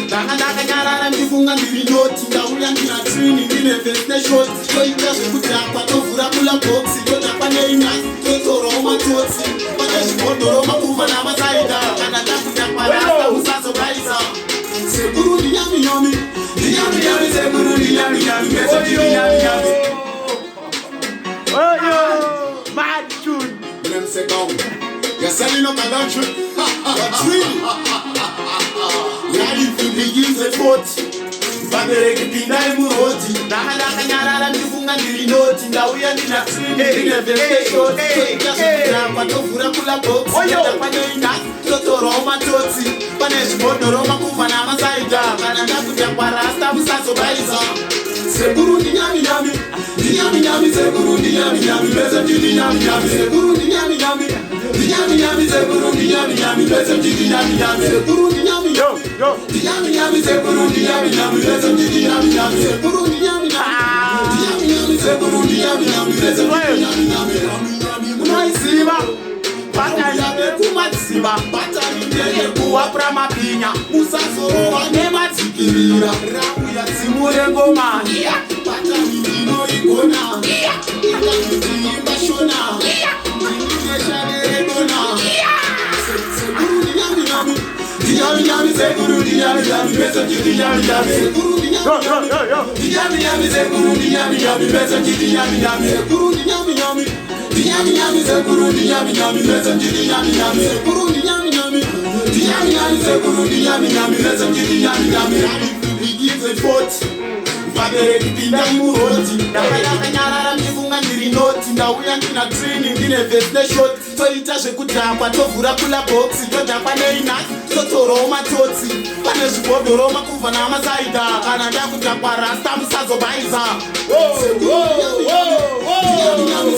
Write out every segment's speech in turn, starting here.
Ndakanyarara ndifunga ndiri noti ndauya ndina trini ndine vhesne shoti toita zvekudhakwa tovhura kula boxi todhakwa neinhasi totorawo matotsi pane zvibhodhoro makuva namasaida kana ndakudhakwa rasta musazobaisa sekuru ndinyaminyami ndinyaminyami sekuru ndinyaminyami meso ndinyaminyami mad tune nemsekao yasalino kadachun trini begins at 40. Vabereki pindai muroti ndakanyarara ndifunga ndiri noti ndauya ndina ndine vheseshoti toitasvikiramba tovhura kula boxi ndakwaneinhasi totorawo matotsi pane zvibhodhoro makuva namasaida kana ndakudhakwa rasta musazobaisa sekuru ndinyaminyami ndinyaminyami sekuru ndinyaminyami mese ndinyaminyami sekuru ndinyaminyami ndinyaminyami sekuru ndinyaminyami mese ndinyaminyami sekuru ndinyaminyami ndinyaminyami sekuru ndinyaminyami mese ndinyaminyami sekuru ndinyaminyami sekuru ndinyaminyami mese ndinyaminyami munoiziva kumadziva batani kuwapura mapinya musazorova nemadzikirira rauya dzimu rengoma batani ndinoigona ikaiimba shona ndineshaneredona sekuru ndinyaminyami ndinyaminyami sekuru ndinyaminyami mese ndinyaminyami sekuru ndinyaminyami sekuru ndinyaminyami mese ndinyaminyami sekuru ndinyaminyami ndinyaminyami sekuru ndinyaminyami mese ndinyaminyami sekuru ndinyaminyami ndinyaminyami sekuru ndinyaminyami mese ndinyaminyami begins at 40. Vabereki pindai muroti ndakanyarara ndifunga ndiri noti ndauya ndina trini ndine vhesne shoti toita zvekudhakwa tovhura kula boxi todhakwa neinhasi totorawo matotsi pane zvibhodhoro makuva namasaida kana ndakudhakwa rasta musazobaisa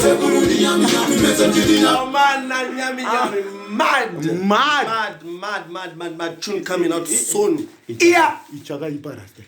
sekuru ndinyaminyami mese mad tune coming out soon. ichakaipa rasta